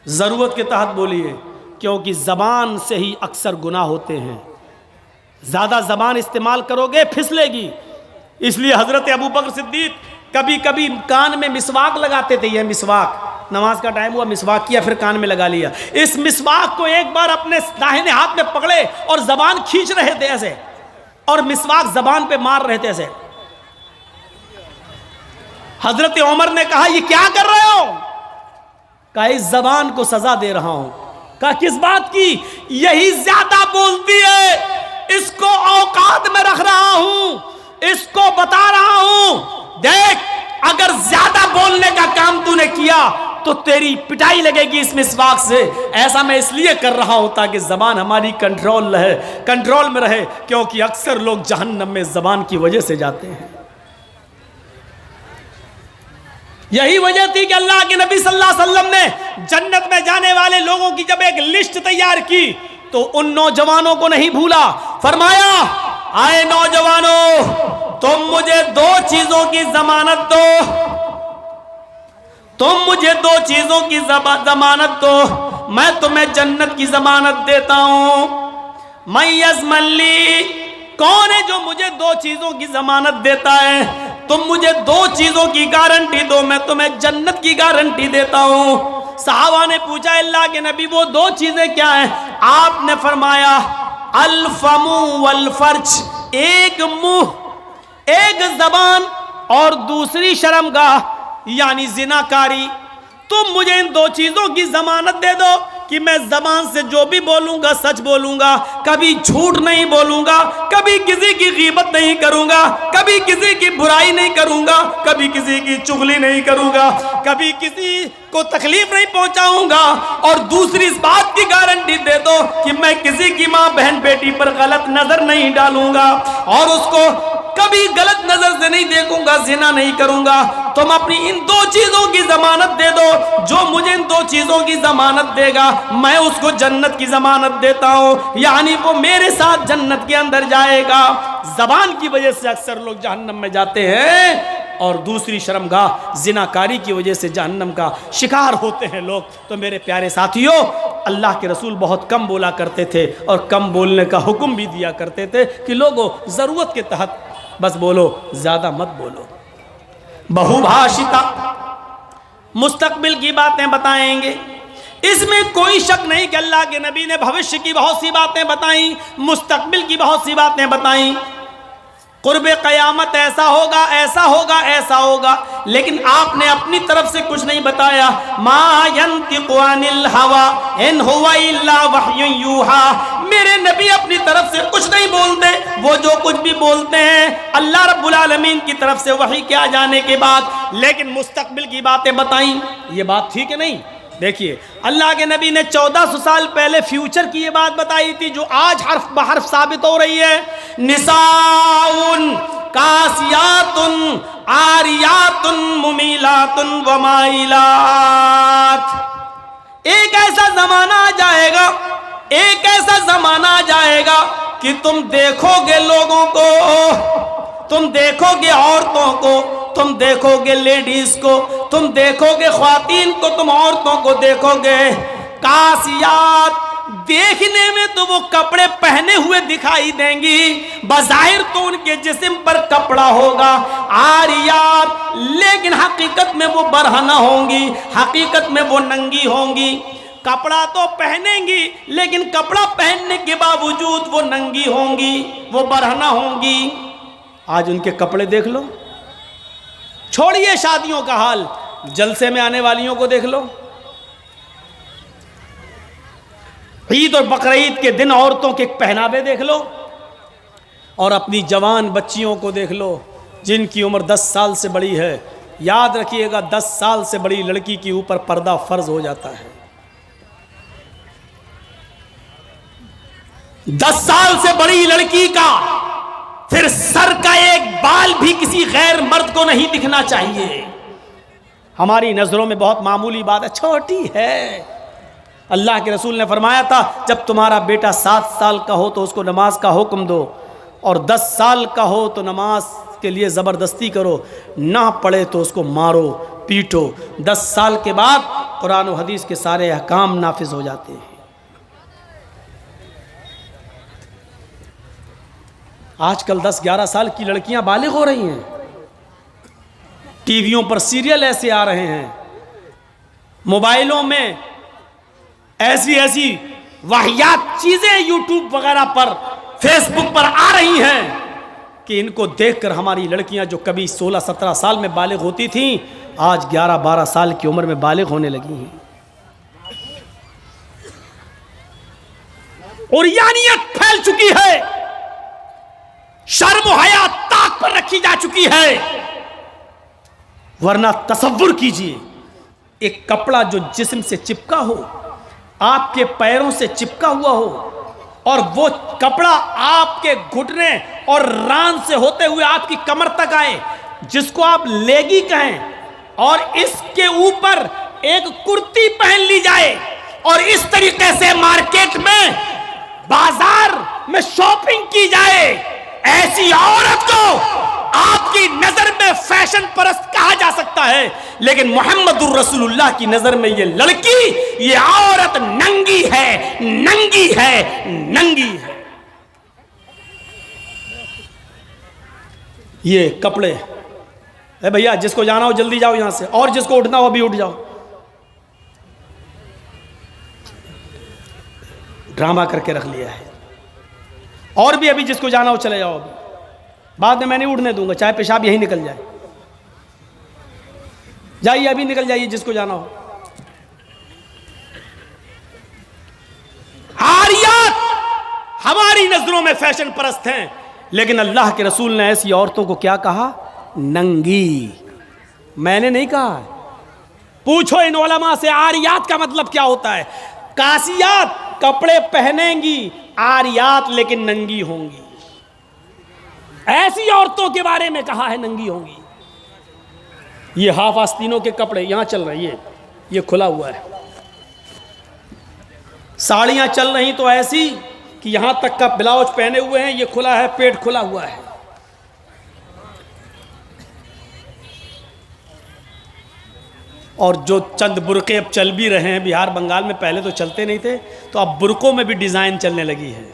ضرورت کے تحت بولیے، کیونکہ زبان سے ہی اکثر گناہ ہوتے ہیں. زیادہ زبان استعمال کرو گے پھسلے گی. اس لیے حضرت ابو بکر صدیق کبھی کبھی کان میں مسواک لگاتے تھے. یہ مسواک، نماز کا ٹائم ہوا مسواک کیا پھر کان میں لگا لیا. اس مسواک کو ایک بار اپنے داہنے ہاتھ میں پکڑے اور زبان کھینچ رہے تھے ایسے، اور مسواک زبان پہ مار رہے تھے ایسے. حضرت عمر نے کہا یہ کیا کر رہے ہو؟ کہا اس زبان کو سزا دے رہا ہوں. کہا کس بات کی؟ یہی زیادہ بولتی ہے، اس کو اوقات میں رکھ رہا ہوں، اس کو بتا رہا ہوں دیکھ اگر زیادہ بولنے کا کام تو نے کیا تو تیری پٹائی لگے گی اس مسواک سے. ایسا میں اس لیے کر رہا ہوں تاکہ زبان ہماری کنٹرول میں رہے، کیونکہ اکثر لوگ جہنم میں زبان کی وجہ سے جاتے ہیں. یہی وجہ تھی کہ اللہ کے نبی صلی اللہ علیہ وسلم نے جنت میں جانے والے لوگوں کی جب ایک لسٹ تیار کی تو ان نوجوانوں کو نہیں بھولا. فرمایا آئے نوجوانوں، تم مجھے دو چیزوں کی ضمانت دو، تم مجھے دو چیزوں کی ضمانت دو، میں تمہیں جنت کی ضمانت دیتا ہوں. من یضمن لی، کون ہے جو مجھے دو چیزوں کی ضمانت دیتا ہے؟ تم مجھے دو چیزوں کی گارنٹی دو، میں تمہیں جنت کی گارنٹی دیتا ہوں. صحابہ نے پوچھا اللہ کے نبی وہ دو چیزیں کیا ہیں؟ آپ نے فرمایا الفم والفرج، ایک منہ، ایک زبان، اور دوسری شرمگاہ یعنی زناکاری. تم مجھے ان دو چیزوں کی ضمانت دے دو کہ میں زبان سے جو بھی بولوں گا سچ بولوں گا، کبھی جھوٹ نہیں بولوں گا، کبھی کسی کی غیبت نہیں کروں گا، کبھی کسی کی برائی نہیں کروں گا، کبھی کسی کی چغلی نہیں کروں گا، کبھی کسی کو تکلیف نہیں پہنچاؤں گا. اور دوسری اس بات کی گارنٹی دے دو کہ میں کسی کی ماں بہن بیٹی پر غلط نظر نہیں ڈالوں گا اور اس کو کبھی غلط نظر سے نہیں دیکھوں گا، زنا نہیں کروں گا. تم اپنی ان دو چیزوں کی ضمانت دے دو، جو مجھے ان دو چیزوں کی ضمانت دے گا میں اس کو جنت کی ضمانت دیتا ہوں، یعنی وہ میرے ساتھ جنت کے اندر جائے گا. زبان کی وجہ سے اکثر لوگ جہنم میں جاتے ہیں، اور دوسری شرمگاہ زناکاری کی وجہ سے جہنم کا شکار ہوتے ہیں لوگ. تو میرے پیارے ساتھیوں، اللہ کے رسول بہت کم بولا کرتے تھے اور کم بولنے کا حکم بھی دیا کرتے تھے کہ لوگوں ضرورت کے تحت بس بولو، زیادہ مت بولو. بہو بھاشتا، مستقبل کی باتیں بتائیں گے. اس میں کوئی شک نہیں کہ اللہ کے نبی نے بھوشیہ کی بہت سی باتیں بتائیں، مستقبل کی بہت سی باتیں بتائیں. قرب قیامت ایسا ہوگا، ایسا ہوگا، ایسا ہوگا، لیکن آپ نے اپنی طرف سے کچھ نہیں بتایا. ما ینطق عن الہوی ان ہوا الا وحی یوحی، میرے نبی اپنی طرف سے کچھ نہیں بولتے، وہ جو کچھ بھی بولتے ہیں اللہ رب العالمین کی طرف سے وحی کے آ جانے کے بعد. لیکن مستقبل کی باتیں بتائیں، یہ بات ٹھیک ہے نہیں؟ دیکھیے اللہ کے نبی نے 1400 سال پہلے فیوچر کی یہ بات بتائی تھی جو آج حرف بحرف ثابت ہو رہی ہے. نساء کاسیات عاریات ممیلات ومائلات. ایک ایسا زمانہ آ جائے گا، ایک ایسا زمانہ آ جائے گا کہ تم دیکھو گے لوگوں کو، تم دیکھو گے عورتوں کو، تم دیکھو گے لیڈیز کو، تم دیکھو گے خواتین کو، تم عورتوں کو دیکھو گے. کاسیات، دیکھنے میں تو وہ کپڑے پہنے ہوئے دکھائی دیں گی، بظاہر تو ان کے جسم پر کپڑا ہوگا. عاریات، لیکن حقیقت میں وہ برہنہ ہوں گی، حقیقت میں وہ ننگی ہوں گی. کپڑا تو پہنیں گی لیکن کپڑا پہننے کے باوجود وہ ننگی ہوں گی، وہ برہنہ ہوں گی. آج ان کے کپڑے دیکھ لو، چھوڑیے شادیوں کا حال، جلسے میں آنے والیوں کو دیکھ لو. عید اور بقرعید کے دن عورتوں کے پہناوے دیکھ لو، اور اپنی جوان بچیوں کو دیکھ لو جن کی عمر 10 سال سے بڑی ہے. یاد رکھیے گا 10 سال سے بڑی لڑکی کے اوپر پردہ فرض ہو جاتا ہے. 10 سال سے بڑی لڑکی کا پھر سر کا ایک بال بھی کسی غیر مرد کو نہیں دکھنا چاہیے. ہماری نظروں میں بہت معمولی بات ہے، چھوٹی ہے. اللہ کے رسول نے فرمایا تھا جب تمہارا بیٹا 7 سال کا ہو تو اس کو نماز کا حکم دو، اور 10 سال کا ہو تو نماز کے لیے زبردستی کرو، نہ پڑھے تو اس کو مارو پیٹو. 10 سال کے بعد قرآن و حدیث کے سارے احکام نافذ ہو جاتے ہیں۔ آج کل 10-11 سال کی لڑکیاں بالغ ہو رہی ہیں، ٹی ویوں پر سیریل ایسے آ رہے ہیں، موبائلوں میں ایسی ایسی واہیات چیزیں یوٹیوب وغیرہ پر، فیس بک پر آ رہی ہیں کہ ان کو دیکھ کر ہماری لڑکیاں جو کبھی 16-17 سال میں بالغ ہوتی تھیں آج 11-12 سال کی عمر میں بالغ ہونے لگی ہیں۔ عریانیت پھیل چکی ہے، شرم و حیا طاق پر رکھی جا چکی ہے۔ ورنہ تصور کیجئے ایک کپڑا جو جسم سے چپکا ہو، آپ کے پیروں سے چپکا ہوا ہو، اور وہ کپڑا آپ کے گھٹنے اور ران سے ہوتے ہوئے آپ کی کمر تک آئے، جس کو آپ لیگی کہیں، اور اس کے اوپر ایک کرتی پہن لی جائے اور اس طریقے سے مارکیٹ میں بازار میں شاپنگ کی جائے، ایسی عورت کو آپ کی نظر میں فیشن پرست کہا جا سکتا ہے، لیکن محمد الرسول اللہ کی نظر میں یہ لڑکی، یہ عورت ننگی ہے، ننگی ہے، ننگی ہے۔ یہ کپڑے، اے بھیا جس کو جانا ہو جلدی جاؤ یہاں سے، اور جس کو اٹھنا ہو ابھی اٹھ جاؤ۔ ڈرامہ کر کے رکھ لیا ہے، اور بھی ابھی جس کو جانا ہو چلے جاؤ، ابھی بعد میں نہیں اٹھنے دوں گا، چاہے پیشاب یہی نکل جائے، جائیے ابھی نکل جائیے جس کو جانا ہو۔ عاریات ہماری نظروں میں فیشن پرست ہیں، لیکن اللہ کے رسول نے ایسی عورتوں کو کیا کہا؟ ننگی۔ میں نے نہیں کہا، پوچھو ان علماء سے عاریات کا مطلب کیا ہوتا ہے۔ کاسیات کپڑے پہنیں گی، عاریات لیکن ننگی ہوں گی۔ ایسی عورتوں کے بارے میں کہا ہے ننگی ہوں گی۔ یہ ہاف آستینوں کے کپڑے یہاں چل رہے ہیں، یہ کھلا ہوا ہے۔ ساڑیاں چل رہی تو ایسی کہ یہاں تک کا بلاؤز پہنے ہوئے ہیں، یہ کھلا ہے، پیٹ کھلا ہوا ہے۔ اور جو چند برقعے اب چل بھی رہے ہیں بہار بنگال میں، پہلے تو چلتے نہیں تھے، تو اب برقعوں میں بھی ڈیزائن چلنے لگی ہے،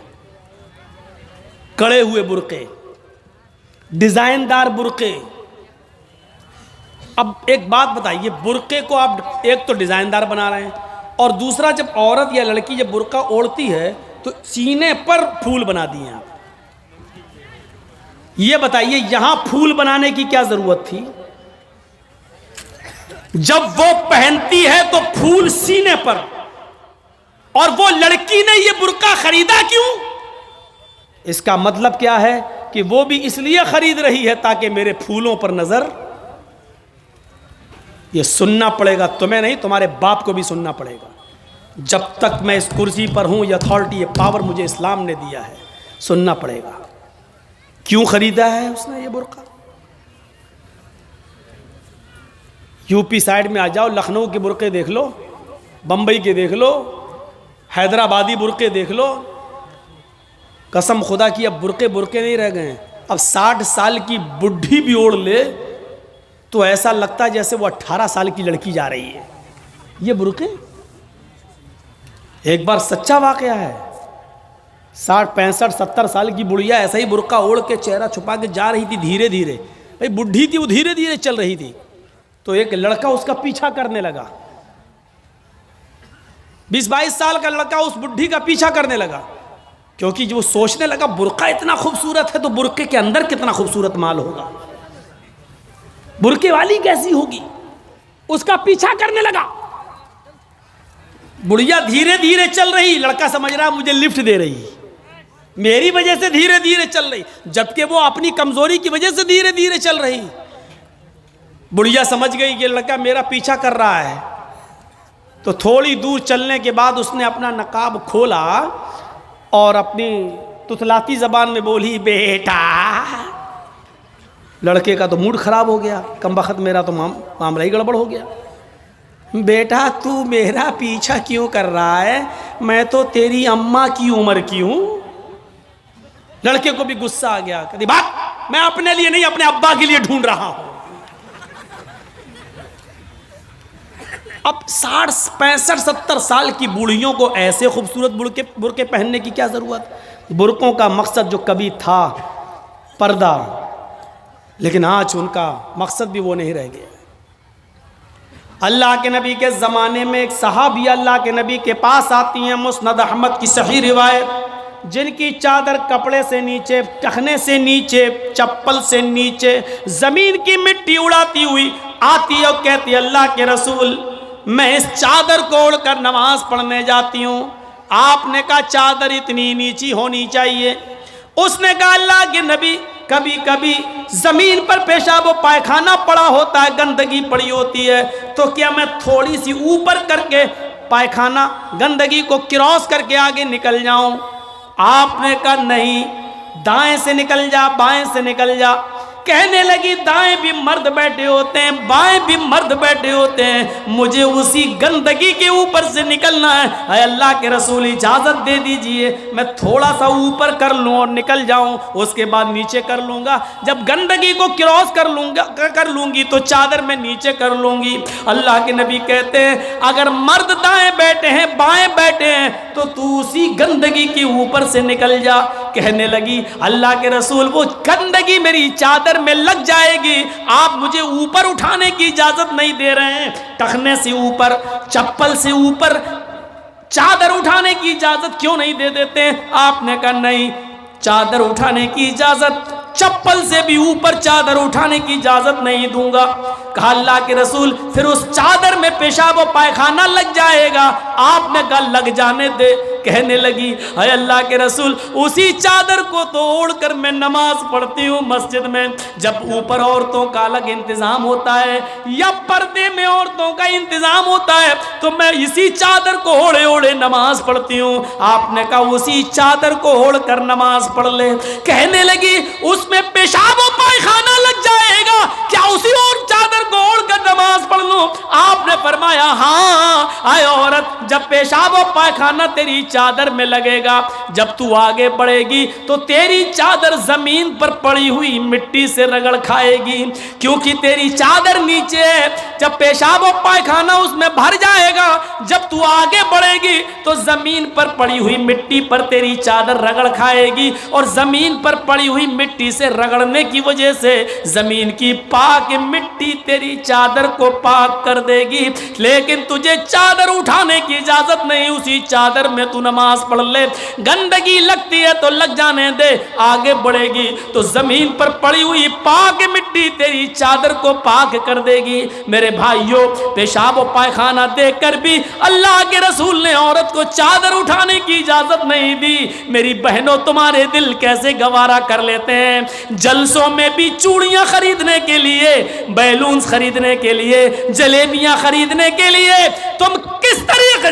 کڑے ہوئے برقعے، ڈیزائن دار برقعے۔ اب ایک بات بتائیے، برقعے کو آپ ایک تو ڈیزائن دار بنا رہے ہیں، اور دوسرا جب عورت یا لڑکی جب برقع اوڑھتی ہے تو سینے پر پھول بنا دیے آپ۔ یہ بتائیے یہاں پھول بنانے کی کیا ضرورت تھی؟ جب وہ پہنتی ہے تو پھول سینے پر، اور وہ لڑکی نے یہ برقع خریدا کیوں؟ اس کا مطلب کیا ہے کہ وہ بھی اس لیے خرید رہی ہے تاکہ میرے پھولوں پر نظر۔ یہ سننا پڑے گا، تمہیں نہیں تمہارے باپ کو بھی سننا پڑے گا۔ جب تک میں اس کرسی پر ہوں، یہ اتھارٹی، یہ پاور مجھے اسلام نے دیا ہے، سننا پڑے گا۔ کیوں خریدا ہے اس نے یہ برقع؟ یو پی سائڈ میں آ جاؤ، لکھنؤ کے برقعے دیکھ لو، بمبئی کے دیکھ لو، حیدرآبادی برقعے دیکھ لو، قسم خدا کی اب برقعے نہیں رہ گئے ہیں۔ اب 60 سال کی بڈھی بھی اوڑھ لے تو ایسا لگتا ہے جیسے وہ 18 سال کی لڑکی جا رہی ہے۔ یہ برقعے ایک بار سچا واقعہ ہے، 60 65 70 سال کی بڑھیا ایسا ہی برقع اوڑھ کے چہرہ چھپا کے جا رہی تھی دھیرے دھیرے، بھائی بڈھی تھی وہ دھیرے دھیرے چل رہی تھی، تو ایک لڑکا اس کا پیچھا کرنے لگا، 20-22 سال کا لڑکا اس بڈھی کا پیچھا کرنے لگا، کیونکہ جو سوچنے لگا برقع اتنا خوبصورت ہے تو برقعے کے اندر کتنا خوبصورت مال ہوگا، برقعے والی کیسی ہوگی، اس کا پیچھا کرنے لگا۔ بڑھیا دھیرے دھیرے چل رہی، لڑکا سمجھ رہا مجھے لفٹ دے رہی، میری وجہ سے دھیرے دھیرے چل رہی، جبکہ وہ اپنی کمزوری کی وجہ سے دھیرے دھیرے چل رہی۔ بڑھیا سمجھ گئی کہ لڑکا میرا پیچھا کر رہا ہے، تو تھوڑی دور چلنے کے بعد اس نے اپنا نقاب کھولا اور اپنی تتلاتی زبان میں بولی بیٹا۔ لڑکے کا تو موڈ خراب ہو گیا، کم بخت میرا تو معاملہ ہی گڑبڑ ہو گیا، بیٹا تو میرا پیچھا کیوں کر رہا ہے، میں تو تیری اماں کی عمر کی ہوں۔ لڑکے کو بھی غصہ آ گیا، کہتی بات میں اپنے لیے نہیں اپنے ابا کے لیے ڈھونڈ رہا ہوں۔ اب 60 65 70 سال کی بوڑھیوں کو ایسے خوبصورت برقعے پہننے کی کیا ضرورت؟ برقعوں کا مقصد جو کبھی تھا پردہ، لیکن آج ان کا مقصد بھی وہ نہیں رہ گیا۔ اللہ کے نبی کے زمانے میں ایک صحابیہ اللہ کے نبی کے پاس آتی ہیں، مسند احمد کی صحیح روایت، جن کی چادر کپڑے سے نیچے، ٹخنے سے نیچے، چپل سے نیچے زمین کی مٹی اڑاتی ہوئی آتی ہے اور کہتی ہے اللہ کے رسول میں اس چادر کو اوڑھ کر نماز پڑھنے جاتی ہوں۔ آپ نے کہا چادر اتنی نیچی ہونی چاہیے؟ اس نے کہا اللہ کے نبی کبھی کبھی زمین پر پیشاب و پائخانہ پڑا ہوتا ہے، گندگی پڑی ہوتی ہے، تو کیا میں تھوڑی سی اوپر کر کے پائخانہ گندگی کو کراس کر کے آگے نکل جاؤں؟ آپ نے کہا نہیں، دائیں سے نکل جا، بائیں سے نکل جا۔ کہنے لگی دائیں بھی مرد بیٹھے ہوتے ہیں، بائیں بھی مرد بیٹھے ہوتے ہیں، مجھے اسی گندگی کے اوپر سے نکلنا ہے۔ اے اللہ کے رسول اجازت دے دیجئے، میں تھوڑا سا اوپر کر لوں اور نکل جاؤں، اس کے بعد نیچے کر لوں گا، جب گندگی کو کراس کر لوں گی تو چادر میں نیچے کر لوں گی۔ اللہ کے نبی کہتے ہیں اگر مرد دائیں بیٹھے ہیں بائیں بیٹھے ہیں تو اسی گندگی کے اوپر سے نکل جا۔ کہنے لگی اللہ کے رسول وہ گندگی میری چادر میں لگ جائے گی، آپ مجھے اوپر اٹھانے کی اجازت نہیں دے رہے ہیں، ٹخنے سے اوپر، چپل سے اوپر چادر اٹھانے کی اجازت کیوں نہیں دے دیتے ہیں؟ آپ نے کہا نہیں، چادر اٹھانے کی اجازت، چپل سے بھی اوپر چادر اٹھانے کی اجازت نہیں دوں گا۔ کہا اللہ کے رسول پھر اس چادر میں پیشاب و پائخانہ لگ جائے گا؟ آپ نے کہا لگ جانے دے۔ کہنے لگی اے اللہ کے رسول اسی چادر کو تو اوڑھ کر میں نماز پڑھتی ہوں مسجد میں، جب اوپر عورتوں کا الگ انتظام ہوتا ہے یا پردے میں عورتوں کا انتظام ہوتا ہے تو میں اسی چادر کو اوڑھے اوڑھے نماز پڑھتی ہوں۔ آپ نے کہا اسی چادر کو اوڑھ کر نماز پڑھ لے۔ کہنے لگی اس میں پیشاب و پائخانہ لگ جائے گا، کیا اسی اور چادر کو اوڑھ کر نماز پڑھ لوں؟ آپ نے فرمایا ہاں اے عورت، جب پیشاب و پائخانہ تیری چادر میں لگے گا، جب تو آگے بڑھے گی تو تیری چادر زمین پر پڑی ہوئی مٹی سے رگڑ کھائے گی، کیونکہ تیری چادر نیچے ہے۔ جب پیشاب و پائخانہ اس میں بھر جائے گا، جب تو آگے بڑھے گی تو زمین پر پڑی ہوئی مٹی پر تیری چادر رگڑ کھائے گی، اور زمین پر پڑی ہوئی مٹی سے رگڑنے کی وجہ سے زمین کی پاک مٹی تیری چادر کو پاک کر دے گی، لیکن تجھے چادر اٹھانے کی اجازت نہیں، اسی چادر میں تو نماز پڑھ لے۔ گندگی لگتی ہے تو لگ جانے دے، آگے بڑھے گی تو زمین پر پڑی ہوئی پاک مٹی تیری چادر کو پاک کر دے گی۔ میرے بھائیوں پیشاب و پائخانہ دیکھ کر بھی اللہ کے رسول نے عورت کو چادر اٹھانے کی اجازت نہیں دی۔ میری بہنوں تمہارے دل کیسے گوارا کر لیتے ہیں، جلسوں میں بھی چوڑیاں خریدنے کے لیے، بیلونز خریدنے کے لیے، جلیبیاں خریدنے کے لیے تم کس طریقے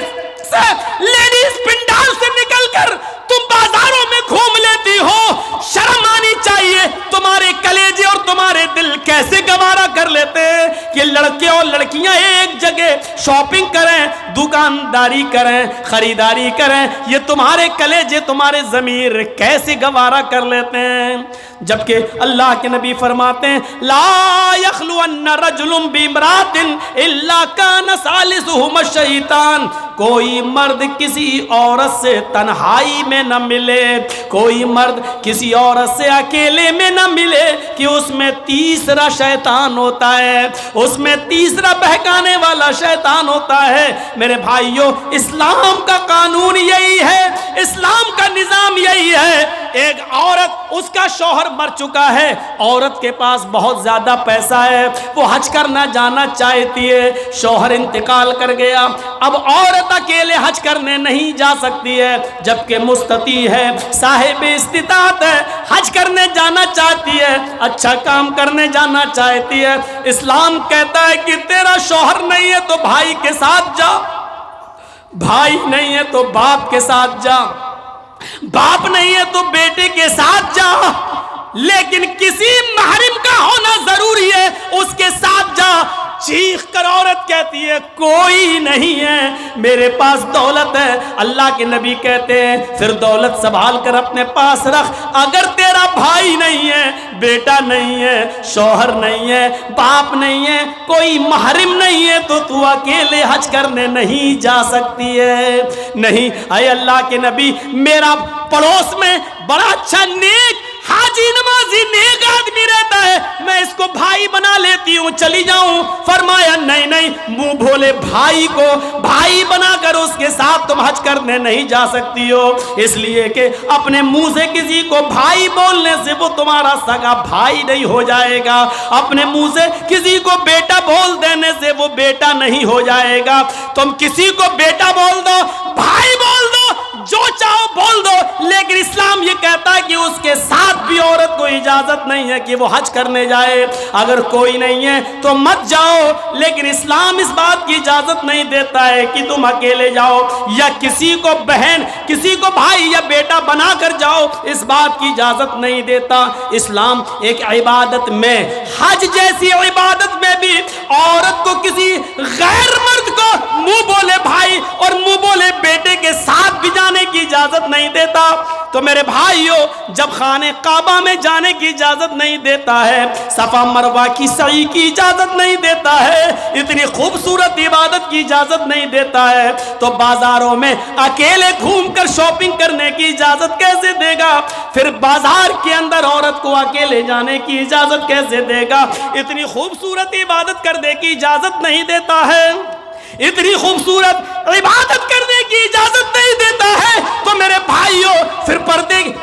سے لیڈیز پنڈال سے نکل کر تم بازاروں میں گھوم لیتی ہو؟ شرم آنی چاہیے۔ تمہارے کلیجے اور تمہارے دل کیسے گوارا کر لیتے ہیں کہ لڑکے اور لڑکیاں ایک جگہ شاپنگ کریں، دکانداری کریں، خریداری کریں؟ یہ تمہارے کلیجے، تمہارے ضمیر کیسے گوارا کر لیتے ہیں؟ جبکہ اللہ کے نبی فرماتے ہیں لا یخلون رجل بامرأۃ الا کان ثالثہما الشیطان، کوئی مرد کسی عورت سے تنہائی میں نہ ملے، کوئی مرد کسی عورت سے اکیلے میں نہ ملے کہ اس میں تیسرا شیطان ہوتا ہے، اس میں تیسرا بہکانے والا شیطان ہوتا ہے۔ میرے بھائیوں اسلام کا قانون یہی ہے، اسلام کا نظام یہی ہے۔ ایک عورت، اس کا شوہر مر چکا ہے، عورت کے پاس بہت زیادہ پیسہ ہے، وہ حج کرنا جانا چاہتی ہے، شوہر انتقال کر گیا، اب عورت اکیلے حج کرنے نہیں جا سکتی ہے، جبکہ مستطیع ہے، صاحب استطاعت ہے، حج کرنے جانا چاہتی ہے، اچھا کام کرنے جانا چاہتی ہے۔ اسلام کہتا ہے کہ تیرا شوہر نہیں ہے تو بھائی کے ساتھ جا، بھائی نہیں ہے تو باپ کے ساتھ جا، باپ نہیں ہے تو بیٹے کے ساتھ جا، لیکن کسی محرم کا ہونا ضروری ہے، اس کے ساتھ جا۔ چیخ کر عورت کہتی ہے کوئی نہیں ہے، میرے پاس دولت ہے۔ اللہ کے نبی کہتے ہیں پھر دولت سنبھال کر اپنے پاس رکھ، اگر تیرا بھائی نہیں ہے، بیٹا نہیں ہے، شوہر نہیں ہے، باپ نہیں ہے، کوئی محرم نہیں ہے تو اکیلے حج کرنے نہیں جا سکتی ہے۔ نہیں، اے اللہ کے نبی، میرا پڑوس میں بڑا اچھا نیک حاجی نمازی نیک آدمی رہتا ہے، میں اس کو بھائی بنا لیتی ہوں، چلی جاؤں۔ فرمایا نہیں نہیں، منہ بھولے بھائی کو بھائی بنا کر اس کے ساتھ تم حج کرنے نہیں جا سکتی ہو، اس لیے کہ اپنے منہ سے کسی کو بھائی بولنے سے وہ تمہارا سگا بھائی نہیں ہو جائے گا، اپنے منہ سے کسی کو بیٹا بول دینے سے وہ بیٹا نہیں ہو جائے گا۔ تم کسی کو بیٹا بول دو، بھائی بول دو، جو چاہو بول دو، لیکن اسلام یہ کہتا ہے کہ اس کے ساتھ بھی عورت کو اجازت نہیں ہے کہ وہ حج کرنے جائے۔ اگر کوئی نہیں ہے تو مت جاؤ، لیکن اسلام اس بات کی اجازت نہیں دیتا ہے کہ تم اکیلے جاؤ یا کسی کو بہن، کسی کو بھائی یا بیٹا بنا کر جاؤ، اس بات کی اجازت نہیں دیتا۔ اسلام ایک عبادت میں، حج جیسی عبادت میں بھی عورت کو کسی غیر مرد کو منہ بولے بھائی اور منہ بولے بیٹے کے ساتھ بھی جانے کی اجازت نہیں دیتا۔ تو میرے بھائیو، جب خانہ کعبہ میں جانے کی اجازت نہیں دیتا ہے، صفا مروہ کی سعی کی اجازت نہیں دیتا ہے، اتنی خوبصورت عبادت کی اجازت نہیں دیتا ہے، تو بازاروں میں اکیلے گھوم کر شاپنگ کرنے کی اجازت کیسے دے گا؟ پھر بازار کے اندر عورت کو اکیلے جانے کی اجازت کیسے دے گا؟ اتنی خوبصورت عبادت کرنے کی اجازت نہیں دیتا ہے، اتنی خوبصورت عبادت کرنے کی اجازت نہیں دیتا ہے، تو میرے بھائیوں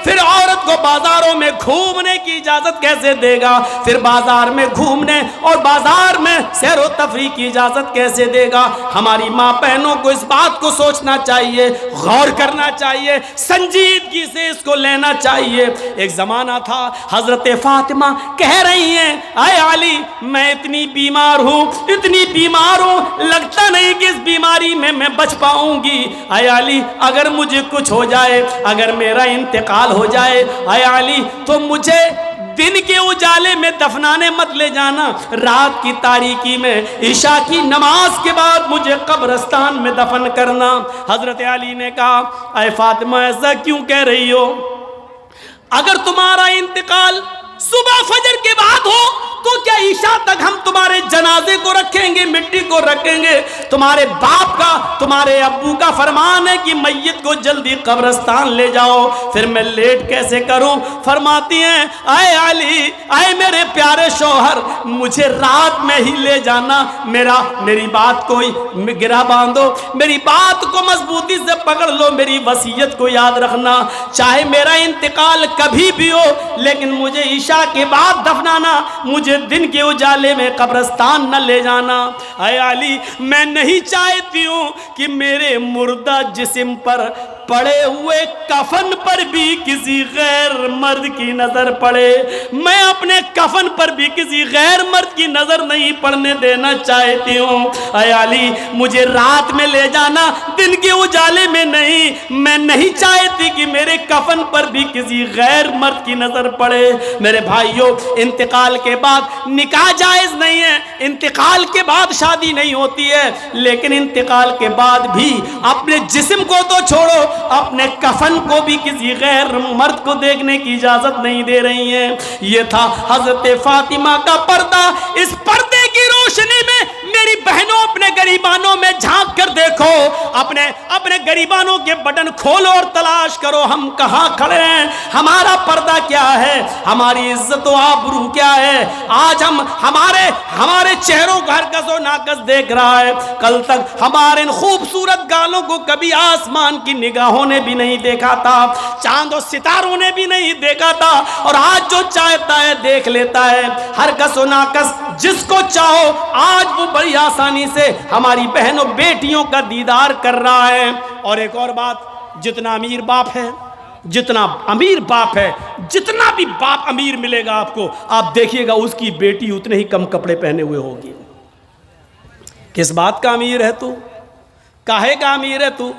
پھر عورت کو بازاروں میں گھومنے کی اجازت کیسے دے گا؟ پھر بازار میں گھومنے اور بازار میں سیر و تفریح کی اجازت کیسے دے گا؟ ہماری ماں بہنوں کو اس بات کو سوچنا چاہیے، غور کرنا چاہیے، سنجیدگی سے اس کو لینا چاہیے۔ ایک زمانہ تھا، حضرت فاطمہ کہہ رہی ہیں اے علی، میں اتنی بیمار ہوں، اتنی بیمار ہوں، لگتا نہیں کہ اس بیماری میں بچ پاؤں گی۔ اے علی، اگر مجھے کچھ ہو جائے، اگر میرا انتقال ہو جائے، اے علی، تو مجھے دن کے اجالے میں دفنانے مت لے جانا، رات کی تاریکی میں عشاء کی نماز کے بعد مجھے قبرستان میں دفن کرنا۔ حضرت علی نے کہا اے فاطمہ، ایسا کیوں کہہ رہی ہو؟ اگر تمہارا انتقال صبح فجر کے بعد ہو تو کیا عشاء تک ہم تمہارے جنازے کو رکھیں گے، مٹی کو رکھیں گے؟ تمہارے باپ کا، تمہارے ابو کا فرمان ہے کہ میت کو جلدی قبرستان لے جاؤ، پھر میں لیٹ کیسے کروں؟ فرماتی ہیں اے علی، اے میرے پیارے شوہر، مجھے رات میں ہی لے جانا، میری بات کو گرا باندھو، میری بات کو مضبوطی سے پکڑ لو، میری وصیت کو یاد رکھنا، چاہے میرا انتقال کبھی بھی ہو، لیکن مجھے عشاء کے بعد دفنانا، مجھے دن کے اجالے میں قبرستان نہ لے جانا۔ اے علی، میں نہیں چاہتی ہوں کہ میرے مردہ جسم پر پڑے ہوئے کفن پر بھی کسی غیر مرد کی نظر پڑے، میں اپنے کفن پر بھی کسی غیر مرد کی نظر نہیں پڑنے دینا چاہتی ہوں۔ اے علی، مجھے رات میں لے جانا، دن کے اجالے میں نہیں، میں نہیں چاہتی کہ میرے کفن پر بھی کسی غیر مرد کی نظر پڑے۔ میرے بھائیوں، انتقال کے بعد نکاح جائز نہیں ہے، انتقال کے بعد شادی نہیں ہوتی ہے، لیکن انتقال کے بعد بھی اپنے جسم کو تو چھوڑو، اپنے کفن کو بھی کسی غیر مرد کو دیکھنے کی اجازت نہیں دے رہی ہیں۔ یہ تھا حضرت فاطمہ کا پردہ۔ اس پردے کی روشنی میں میری بہنوں، اپنے گریبانوں میں جھانک کر دیکھو، اپنے گریبانوں کے بٹن کھولو اور تلاش کرو ہم کہاں کھڑے ہیں، ہمارا پردہ کیا ہے، ہماری عزت و آبرو کیا ہے۔ آج ہمارے چہروں کا ہرکس و ناکس دیکھ رہا ہے، کل تک ہمارے ان خوبصورت گالوں کو کبھی آسمان کی نگاہوں نے بھی نہیں دیکھا تھا، چاند و ستاروں نے بھی نہیں دیکھا تھا، اور آج جو چاہتا ہے دیکھ لیتا ہے، ہرکس و ناکس جس کو چاہو آج وہ بڑی آسانی سے ہماری بہنوں بیٹیوں کا دیدار کر رہا ہے۔ اور ایک اور بات، جتنا امیر باپ ہے، جتنا امیر باپ ہے، جتنا بھی باپ امیر ملے گا آپ کو، آپ دیکھیے گا اس کی بیٹی اتنے ہی کم کپڑے پہنے ہوئے ہوگی۔ کس بات کا امیر ہے تو؟ کاہے کا امیر ہے تو؟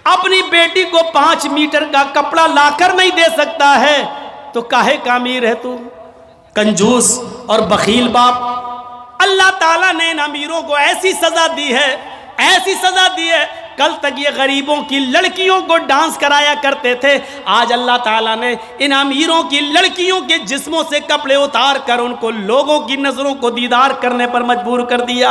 اپنی بیٹی کو 5 میٹر کا کپڑا لا کر نہیں دے سکتا ہے تو کاہے کا امیر ہے تو؟ کنجوس اور بخیل باپ اللہ تعالیٰ نے ان امیروں کو ایسی سزا دی ہے، ایسی سزا دی ہے، کل تک یہ غریبوں کی لڑکیوں کو ڈانس کرایا کرتے تھے، آج اللہ تعالیٰ نے ان امیروں کی لڑکیوں کے جسموں سے کپڑے اتار کر ان کو لوگوں کی نظروں کو دیدار کرنے پر مجبور کر دیا۔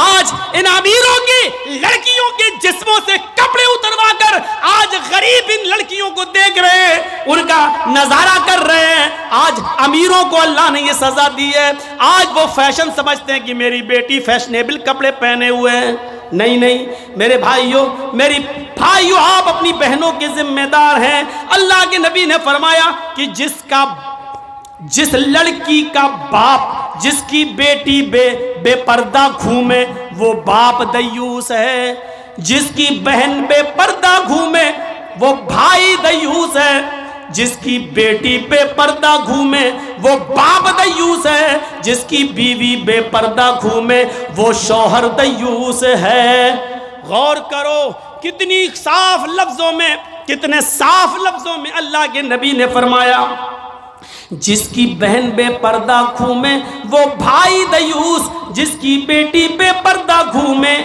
آج ان امیروں کی لڑکیوں کے جسموں سے کپڑے اتروا کر آج غریب ان لڑکیوں کو دیکھ رہے ہیں، ان کا نظارہ کر رہے ہیں۔ آج امیروں کو اللہ نے یہ سزا دی ہے، آج وہ فیشن سمجھتے ہیں کہ میری بیٹی فیشنیبل کپڑے پہنے ہوئے ہیں۔ نہیں نہیں میرے بھائیوں، میری بھائیوں، آپ اپنی بہنوں کے ذمہ دار ہیں۔ اللہ کے نبی نے فرمایا کہ جس لڑکی کا باپ جس کی بیٹی بے پردہ گھومے وہ باپ دیوس ہے، جس کی بہن بے پردہ گھومے وہ بھائی دیوس ہے، جس کی بیٹی بے پردہ گھومے وہ باپ دیوس ہے، جس کی بیوی بے پردہ گھومے وہ شوہر دیوس ہے۔ غور کرو کتنی صاف لفظوں میں، کتنے صاف لفظوں میں اللہ کے نبی نے فرمایا، جس کی بہن بے پردہ گھومے وہ بھائی دیوس، جس کی بیٹی بے پردہ گھومے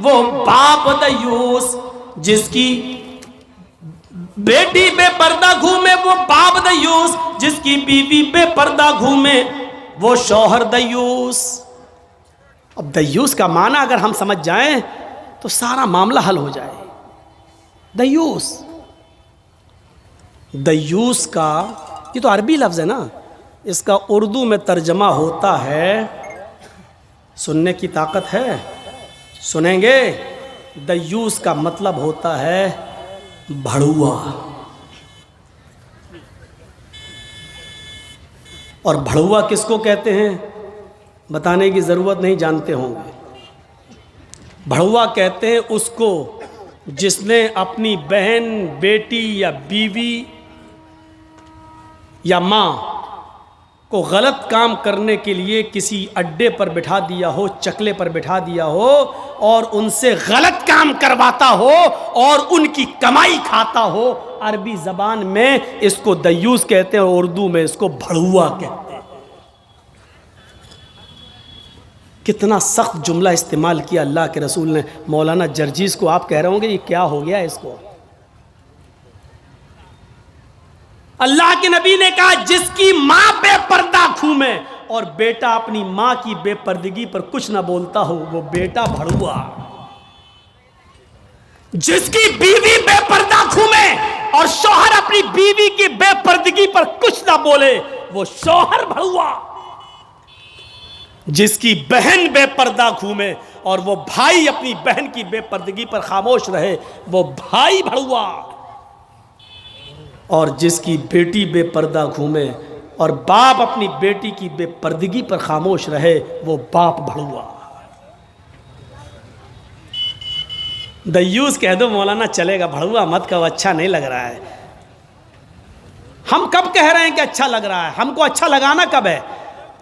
وہ باپ دیوس، جس کی بیٹی بے پردہ گھومے وہ باپ دیوس، جس کی بیوی بے پردہ گھومے وہ شوہر دیوس۔ اب دیوس کا معنی اگر ہم سمجھ جائیں تو سارا معاملہ حل ہو جائے۔ دیوس، دیوس کا یہ تو عربی لفظ ہے نا، اس کا اردو میں ترجمہ ہوتا ہے، سننے کی طاقت ہے؟ سنیں گے؟ دیوس کا مطلب ہوتا ہے بھڑوا، اور بھڑوا کس کو کہتے ہیں بتانے کی ضرورت نہیں، جانتے ہوں گے۔ بھڑوا کہتے ہیں اس کو جس نے اپنی بہن، بیٹی یا بیوی یا ماں کو غلط کام کرنے کے لیے کسی اڈے پر بٹھا دیا ہو، چکلے پر بٹھا دیا ہو اور ان سے غلط کام کرواتا ہو اور ان کی کمائی کھاتا ہو۔ عربی زبان میں اس کو دیوس کہتے ہیں، اردو میں اس کو بھڑوا کہتے ہیں۔ کتنا سخت جملہ استعمال کیا اللہ کے رسول نے۔ مولانا جرجیز کو آپ کہہ رہے ہوں گے یہ کیا ہو گیا اس کو؟ اللہ کے نبی نے کہا جس کی ماں بے پردہ گھومے اور بیٹا اپنی ماں کی بے پردگی پر کچھ نہ بولتا ہو وہ بیٹا بھڑوا، جس کی بیوی بے پردہ گھومے اور شوہر اپنی بیوی کی بے پردگی پر کچھ نہ بولے وہ شوہر بھڑوا، جس کی بہن بے پردہ گھومے اور وہ بھائی اپنی بہن کی بے پردگی پر خاموش رہے وہ بھائی بھڑوا، اور جس کی بیٹی بے پردہ گھومے اور باپ اپنی بیٹی کی بے پردگی پر خاموش رہے وہ باپ بھڑوا۔ دیوس کہہ دو مولانا چلے گا، بھڑوا مت کہو، اچھا نہیں لگ رہا ہے۔ ہم کب کہہ رہے ہیں کہ اچھا لگ رہا ہے؟ ہم کو اچھا لگانا کب ہے؟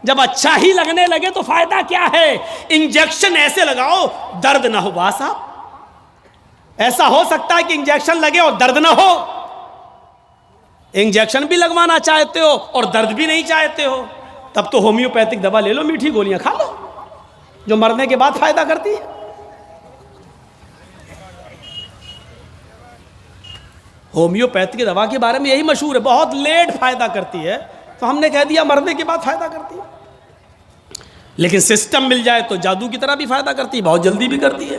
جب اچھا ہی لگنے لگے تو فائدہ کیا ہے؟ انجیکشن ایسے لگاؤ درد نہ ہو۔ بات صاحب ایسا ہو سکتا ہے کہ انجیکشن لگے اور درد نہ ہو؟ انجیکشن بھی لگوانا چاہتے ہو اور درد بھی نہیں چاہتے ہو، تب تو ہومیوپیتھک دوا لے لو، میٹھی گولیاں کھا لو جو مرنے کے بعد فائدہ کرتی ہے۔ ہومیوپیتھک دوا کے بارے میں یہی مشہور ہے، بہت لیٹ فائدہ کرتی ہے، تو ہم نے کہہ دیا مرنے کے بعد فائدہ کرتی ہے۔ لیکن سسٹم مل جائے تو جادو کی طرح بھی فائدہ کرتی ہے، بہت جلدی بھی کرتی ہے۔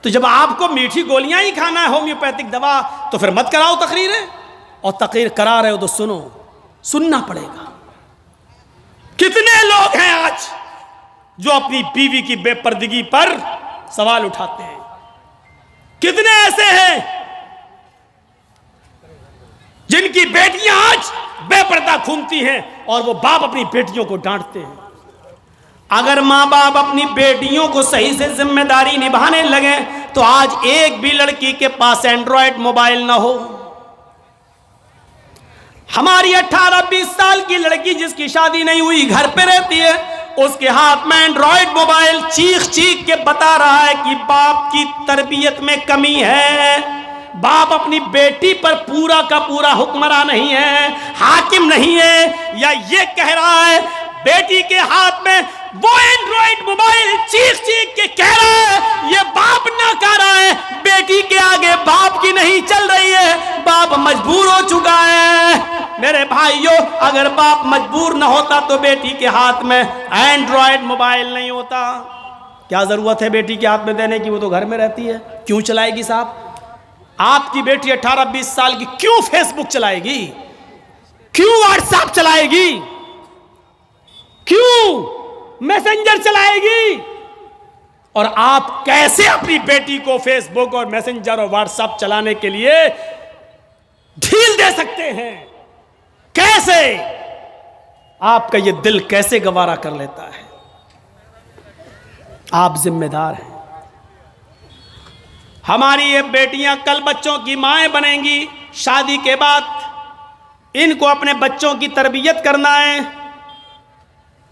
تو جب آپ کو میٹھی گولیاں ہی کھانا ہے ہومیوپیتھک دوا تو پھر مت کراؤ تقریریں، اور تقریر کرا رہے ہو تو سنو، سننا پڑے گا۔ کتنے لوگ ہیں آج جو اپنی بیوی کی بے پردگی پر سوال اٹھاتے ہیں؟ کتنے ایسے ہیں جن کی بیٹیاں آج بے پردہ گھومتی ہیں اور وہ باپ اپنی بیٹیوں کو ڈانٹتے ہیں؟ اگر ماں باپ اپنی بیٹیوں کو صحیح سے ذمہ داری نبھانے لگیں تو آج ایک بھی لڑکی کے پاس اینڈرائڈ موبائل نہ ہو۔ ہماری 18-20 سال کی لڑکی جس کی شادی نہیں ہوئی گھر پہ رہتی ہے، اس کے ہاتھ میں اینڈرائڈ موبائل چیخ چیخ کے بتا رہا ہے کہ باپ کی تربیت میں کمی ہے، باپ اپنی بیٹی پر پورا کا پورا حکمراں نہیں ہے، حاکم نہیں ہے، یا یہ کہہ رہا ہے بیٹی کے ہاتھ میں وہ اینڈرائڈ موبائل چیخ چیخ کے کہہ رہا ہے یہ باپ نہ کہہ رہا ہے، بیٹی کے آگے باپ کی نہیں چل رہی ہے، باپ مجبور ہو چکا ہے۔ میرے بھائیوں، اگر باپ مجبور نہ ہوتا تو بیٹی کے ہاتھ میں اینڈرائڈ موبائل نہیں ہوتا۔ کیا ضرورت ہے بیٹی کے ہاتھ میں دینے کی، وہ تو گھر میں رہتی ہے، کیوں چلائے گی صاحب؟ آپ کی بیٹی 18-20 سال کی کیوں فیس بک چلائے گی، کیوں واٹس ایپ چلائے گی، کیوں میسنجر چلائے گی؟ اور آپ کیسے اپنی بیٹی کو فیس بک اور میسنجر اور واٹس ایپ چلانے کے لیے ڈھیل دے سکتے ہیں؟ کیسے؟ آپ کا یہ دل کیسے گوارا کر لیتا ہے؟ آپ ذمہ دار ہیں۔ ہماری یہ بیٹیاں کل بچوں کی مائیں بنیں گی، شادی کے بعد ان کو اپنے بچوں کی تربیت کرنا ہے۔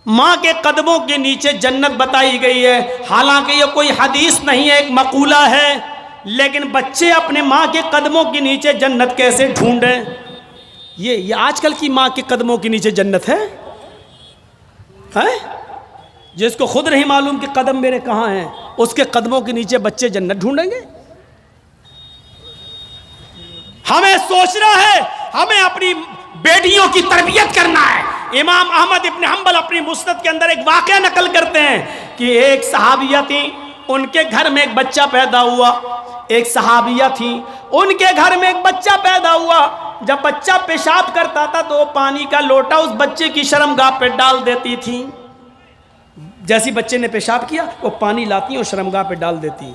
ماں کے قدموں کے نیچے جنت بتائی گئی ہے، حالانکہ یہ کوئی حدیث نہیں ہے، ایک مقولہ ہے، لیکن بچے اپنے ماں کے قدموں کے نیچے جنت کیسے ڈھونڈیں؟ یہ آج کل کی ماں کے قدموں کے نیچے جنت ہے؟ جس کو خود نہیں معلوم کہ قدم میرے کہاں ہیں، اس کے قدموں کے نیچے بچے جنت ڈھونڈیں گے؟ ہمیں سوچنا ہے، ہمیں اپنی بیٹیوں کی تربیت کرنا ہے۔ امام احمد ابن حنبل اپنی مسند کے اندر ایک واقعہ نقل کرتے ہیں کہ ایک صحابیہ تھی، ان کے گھر میں ایک بچہ پیدا ہوا۔ ایک صحابیہ تھی، ان کے گھر میں ایک بچہ پیدا ہوا۔ جب بچہ پیشاب کرتا تھا تو وہ پانی کا لوٹا اس بچے کی شرمگاہ پہ ڈال دیتی تھی۔ جیسی بچے نے پیشاب کیا وہ پانی لاتی اور شرمگاہ پہ ڈال دیتی۔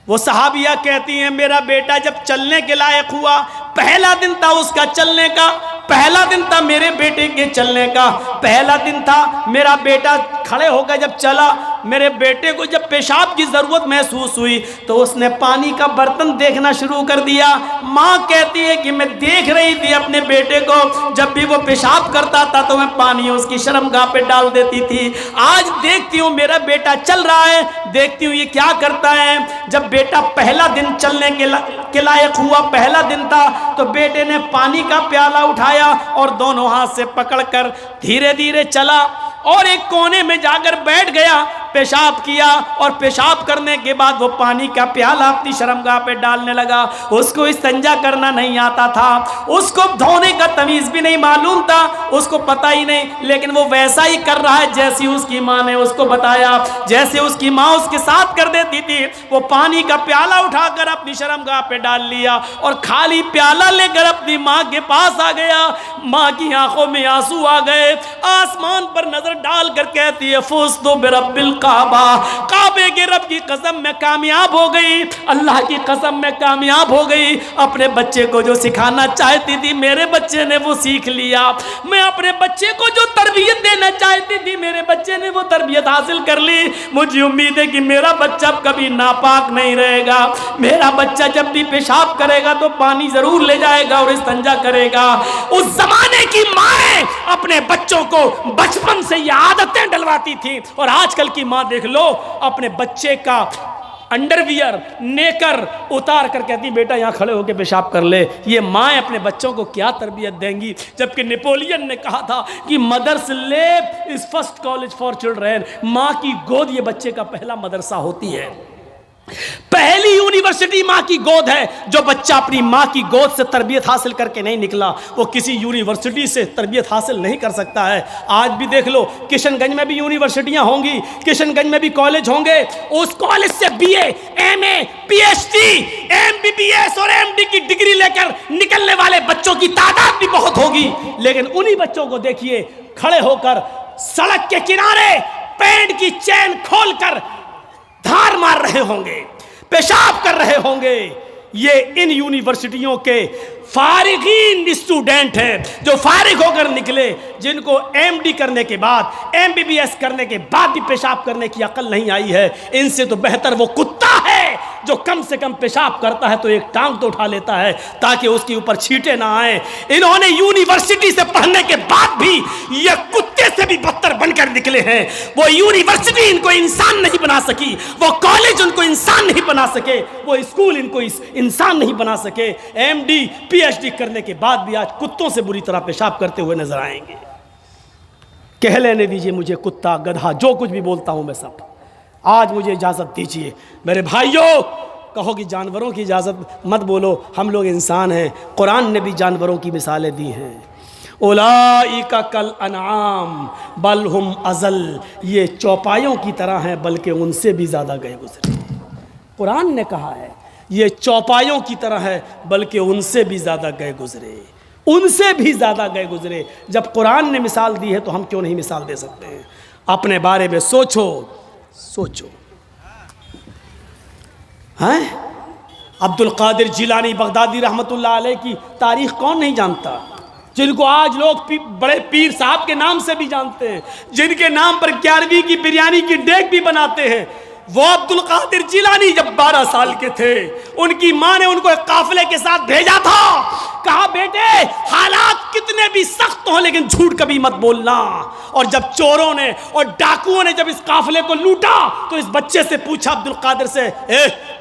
وہ صحابیہ کہتی ہیں میرا بیٹا جب چلنے کے لائق ہوا، پہلا دن تھا اس کا چلنے کا، پہلا دن تھا میرے بیٹے کے چلنے کا، پہلا دن تھا میرا بیٹا کھڑے ہو کر جب چلا، میرے بیٹے کو جب پیشاب کی ضرورت محسوس ہوئی تو اس نے پانی کا برتن دیکھنا شروع کر دیا۔ ماں کہتی ہے کہ میں دیکھ رہی تھی اپنے بیٹے کو، جب بھی وہ پیشاب کرتا تھا تو میں پانی اس کی شرمگاہ پہ ڈال دیتی تھی۔ آج دیکھتی ہوں میرا بیٹا چل رہا ہے، دیکھتی ہوں یہ کیا کرتا ہے۔ جب بیٹا پہلا دن چلنے کے لائق ہوا، پہلا دن تھا، تو بیٹے نے پانی کا پیالہ اٹھایا اور دونوں ہاتھ سے پکڑ کر دھیرے دھیرے چلا اور ایک کونے میں جا کر بیٹھ گیا، پیشاب کیا، اور پیشاب کرنے کے بعد وہ پانی کا پیالہ اپنی شرمگاہ پہ ڈالنے لگا۔ اس کو استنجا کرنا نہیں آتا تھا، اس کو دھونے کا تمیز بھی نہیں معلوم تھا، اس کو پتہ ہی نہیں، لیکن وہ ویسا ہی کر رہا ہے جیسی اس کی ماں نے اس کو بتایا، جیسے اس کی ماں اس کے ساتھ کر دیتی تھی۔ وہ پانی کا پیالہ اٹھا کر اپنی شرمگاہ پہ ڈال لیا اور خالی پیالہ لے کر اپنی ماں کے پاس آ گیا۔ ماں کی آنکھوں میں آنسو آ گئے، آسمان پر نظر ڈال کر کہتی ہے فزت برب الکعبہ، کعبے کے رب کی قسم میں کامیاب ہو گئی، اللہ کی قسم میں کامیاب ہو گئی۔ اپنے بچے کو جو سکھانا چاہتی تھی میرے بچے نے وہ سیکھ لیا، میں اپنے بچے کو جو تربیت دینا چاہتی تھی میرے بچے نے وہ تربیت حاصل کر لی۔ مجھے امید ہے کہ میرا بچہ کبھی ناپاک نہیں رہے گا، میرا بچہ جب بھی پیشاب کرے گا تو پانی ضرور لے جائے گا اور استنجا کرے گا۔ اس زمانے کی مائیں اپنے بچوں کو بچپن سے یہ عادتیں ڈلواتی تھیں، اور آج کل کی ماں دیکھ لو اپنے بچے کا انڈرویئر نیکر اتار کر کہتی بیٹا یہاں کھڑے ہو کے پیشاب کر لے۔ یہ مائیں اپنے بچوں کو کیا تربیت دیں گی؟ جبکہ نیپولین نے کہا تھا کہ مدرس لیپ از فرسٹ کالج فار چلڈرن، ماں کی گود یہ بچے کا پہلا مدرسہ ہوتی ہے، پہلی یونیورسٹی ماں کی گود ہے۔ جو بچہ اپنی ماں کی گود سے تربیت حاصل کر کے نہیں نکلا وہ کسی یونیورسٹی سے تربیت حاصل نہیں کر سکتا ہے۔ آج بھی دیکھ لو کشن گنج میں بھی یونیورسٹیاں ہوں گی، کشن گنج میں بھی کالج ہوں گے، اس کالج سے B A, M A, P H D, M B B S اور ایم ڈی کی ڈگری لے کر نکلنے والے بچوں کی تعداد بھی بہت ہوگی، لیکن انہی بچوں کو دیکھیے کھڑے ہو کر سڑک کے کنارے پینٹ کی چین کھول کر دھار مار رہے ہوں گے، پیشاب کر رہے ہوں گے۔ یہ ان یونیورسٹیوں کے فارغین اسٹوڈنٹ ہیں جو فارغ ہو کر نکلے، جن کو ایم ڈی کرنے کے بعد، ایم بی بی ایس کرنے کے بعد بھی پیشاب کرنے کی عقل نہیں آئی ہے۔ ان سے تو بہتر وہ کتا ہے جو کم سے کم پیشاب کرتا ہے تو ایک ٹانگ تو اٹھا لیتا ہے تاکہ اس کے اوپر چھینٹے نہ آئیں۔ انہوں نے یونیورسٹی سے پڑھنے کے بعد بھی یہ کتے سے بھی بدتر بن کر نکلے ہیں۔ وہ یونیورسٹی ان کو انسان نہیں بنا سکی، وہ کالج ان کو انسان نہیں بنا سکے، وہ اسکول ان کو انسان نہیں بنا سکے۔ M D P H D کرنے کے بعد بھی آج کتوں سے بری طرح پیشاب کرتے ہوئے نظر آئیں گے۔ کہہ لینے دیجئے مجھے کتا گدھا جو کچھ بھی بولتا ہوں میں سب، آج مجھے اجازت دیجئے۔ میرے بھائیوں کہو کہ جانوروں کی اجازت مت بولو، ہم لوگ انسان ہیں، قرآن نے بھی جانوروں کی مثالیں دی ہیں۔ اولئک کالانعام بل ہم اضل، یہ چوپایوں کی طرح ہیں بلکہ ان سے بھی زیادہ گئے گزرے۔ قرآن نے کہا ہے یہ چوپایوں کی طرح ہے بلکہ ان سے بھی زیادہ گئے گزرے، ان سے بھی زیادہ گئے گزرے۔ جب قرآن نے مثال دی ہے تو ہم کیوں نہیں مثال دے سکتے ہیں؟ اپنے بارے میں سوچو سوچو۔ عبد القادر جیلانی بغدادی رحمۃ اللہ علیہ کی تاریخ کون نہیں جانتا، جن کو آج لوگ بڑے پیر صاحب کے نام سے بھی جانتے ہیں، جن کے نام پر 11ویں کی بریانی کی ڈیگ بھی بناتے ہیں۔ وہ عبد القادر جیلانی جب 12 سال کے تھے، ان کی ماں نے ان کو ایک قافلے کے ساتھ بھیجا تھا، کہا بیٹے حالات کتنے بھی سخت ہوں لیکن جھوٹ کبھی مت بولنا۔ اور جب چوروں نے اور ڈاکوؤں نے جب اس قافلے کو لوٹا تو اس بچے سے پوچھا عبد القادر سے،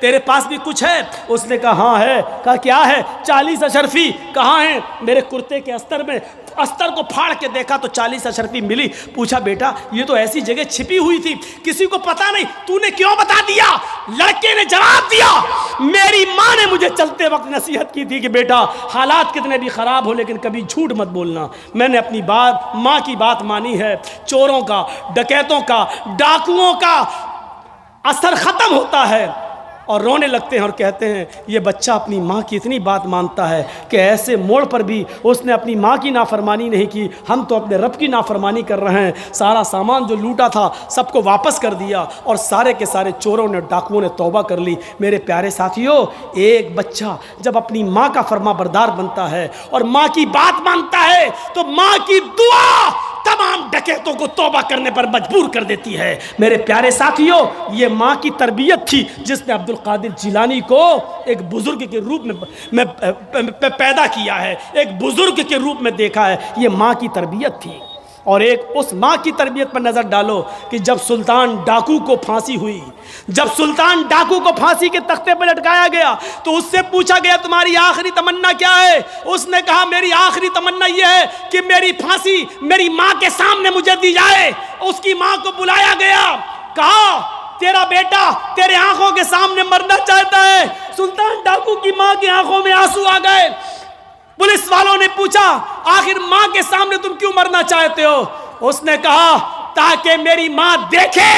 تیرے پاس بھی کچھ ہے؟ اس نے کہا ہاں ہے۔ کہا کیا ہے؟ 40 اشرفی۔ کہاں ہیں؟ میرے کرتے کے استر میں۔ استر کو پھاڑ کے دیکھا تو 40 اشرفی ملی۔ پوچھا بیٹا یہ تو ایسی جگہ چھپی ہوئی تھی کسی کو پتا نہیں، تو نے کیوں بتا دیا؟ لڑکے نے جواب دیا میری ماں نے مجھے چلتے وقت نصیحت کی تھی کہ بیٹا حالات کتنے بھی خراب ہو لیکن کبھی جھوٹ مت بولنا۔ میں نے اپنی بات ماں کی بات مانی ہے۔ چوروں کا، ڈکیتوں کا، ڈاکوؤں کا اثر ختم ہوتا ہے اور رونے لگتے ہیں اور کہتے ہیں یہ بچہ اپنی ماں کی اتنی بات مانتا ہے کہ ایسے موڑ پر بھی اس نے اپنی ماں کی نافرمانی نہیں کی، ہم تو اپنے رب کی نافرمانی کر رہے ہیں۔ سارا سامان جو لوٹا تھا سب کو واپس کر دیا اور سارے کے سارے چوروں نے، ڈاکوؤں نے توبہ کر لی۔ میرے پیارے ساتھیوں، ایک بچہ جب اپنی ماں کا فرما بردار بنتا ہے اور ماں کی بات مانتا ہے تو ماں کی دعا تمام ڈکیتوں کو توبہ کرنے پر مجبور کر دیتی ہے۔ میرے پیارے ساتھیوں، یہ ماں کی تربیت تھی جس نے عبد القادر جیلانی کو ایک بزرگ کے روپ میں پیدا کیا ہے، ایک بزرگ کے روپ میں دیکھا ہے۔ یہ ماں کی تربیت تھی۔ اور ایک اس ماں کی تربیت پر نظر ڈالو کہ جب سلطان ڈاکو کو پھانسی ہوئی، جب سلطان ڈاکو کو پھانسی کے تختے پر لٹکایا گیا تو اس سے پوچھا گیا تمہاری آخری تمنا کیا ہے؟ اس نے کہا میری آخری تمنا یہ ہے کہ میری پھانسی میری ماں کے سامنے مجھے دی جائے۔ اس کی ماں کو بلایا گیا، کہا تیرا بیٹا تیرے آنکھوں کے سامنے مرنا چاہتا ہے۔ سلطان ڈاکو کی ماں کی آنکھوں میں آنسو آ گئے۔ پولیس والوں نے پوچھا آخر ماں کے سامنے تم کیوں مرنا چاہتے ہو؟ اس نے کہا تاکہ میری ماں دیکھے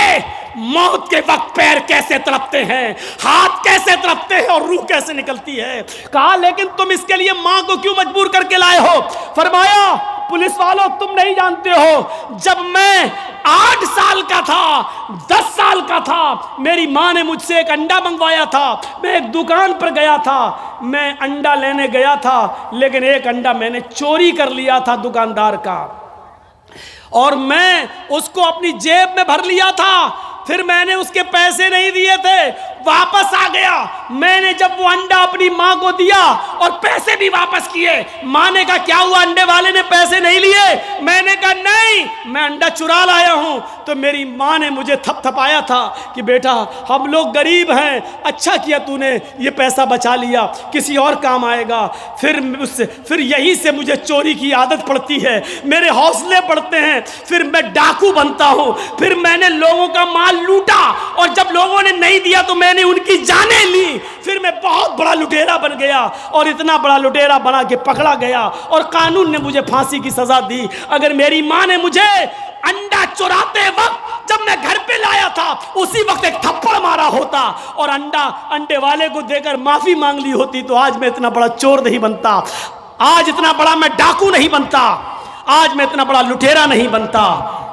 موت کے وقت پیر کیسے تڑپتے ہیں، ہاتھ کیسے تڑپتے ہیں اور روح کیسے نکلتی ہے۔ کہا لیکن تم اس کے لیے ماں کو کیوں مجبور کر کے لائے ہو؟ فرمایا پولیس والوں تم نہیں جانتے ہو، جب میں 8 سال کا تھا، 10 سال کا تھا، میری ماں نے مجھ سے ایک انڈا منگوایا تھا۔ میں ایک دکان پر گیا تھا، میں انڈا لینے گیا تھا لیکن ایک انڈا میں نے چوری کر لیا تھا دکاندار کا، اور میں اس کو اپنی جیب میں بھر لیا تھا۔ پھر میں نے اس کے پیسے نہیں دیے تھے، واپس آ گیا۔ میں نے جب وہ انڈا اپنی ماں کو دیا اور پیسے بھی واپس کیے، ماں نے کہا کیا ہوا انڈے والے نے پیسے نہیں لیے؟ میں نے کہا نہیں، میں انڈا چرا لایا ہوں۔ تو میری ماں نے مجھے تھپ تھپایا تھا کہ بیٹا ہم لوگ غریب ہیں، اچھا کیا تو نے یہ پیسہ بچا لیا، کسی اور کام آئے گا۔ پھر یہی سے مجھے چوری کی عادت پڑتی ہے، میرے حوصلے بڑھتے ہیں، پھر میں ڈاکو بنتا ہوں، پھر میں نے لوگوں کا مال لوٹا اور جب لوگوں نے نہیں دیا تو میں نے ان کی جانیں لی۔ پھر میں بہت بڑا لٹیرا بن گیا اور اتنا بڑا لٹیرا بنا کہ پکڑا گیا اور قانون نے مجھے پھانسی کی سزا دی۔ اگر میری ماں نے مجھے انڈا چراتے وقت جب میں گھر پہ لایا تھا اسی وقت ایک تھپڑ مارا ہوتا اور انڈے والے کو دے کر معافی مانگ لی ہوتی تو آج میں اتنا بڑا چور نہیں بنتا، آج اتنا بڑا میں ڈاکو نہیں بنتا، آج میں اتنا بڑا لٹیرا نہیں بنتا۔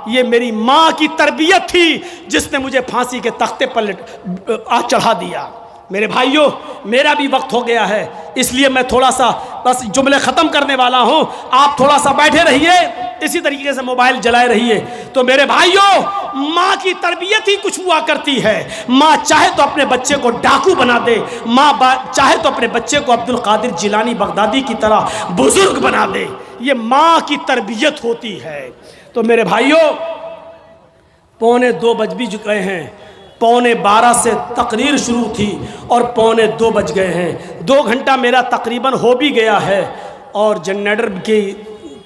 یہ میری ماں کی تربیت تھی جس نے مجھے پھانسی کے تختے پر چڑھا دیا۔ میرے بھائیوں میرا بھی وقت ہو گیا ہے، اس لیے میں تھوڑا سا بس جملے ختم کرنے والا ہوں، آپ تھوڑا سا بیٹھے رہیے، اسی طریقے سے موبائل جلائے رہیے۔ تو میرے بھائیوں ماں کی تربیت ہی کچھ ہوا کرتی ہے۔ ماں چاہے تو اپنے بچے کو ڈاکو بنا دے، ماں چاہے تو اپنے بچے کو عبد القادر جیلانی بغدادی کی طرح بزرگ بنا دے۔ یہ ماں کی تربیت ہوتی ہے۔ تو میرے بھائیوں 1:45 بج بھی گئے ہیں، 11:45 سے تقریر شروع تھی اور 2:45 بج گئے ہیں، 2 گھنٹہ میرا تقریباً ہو بھی گیا ہے اور جنریٹر کی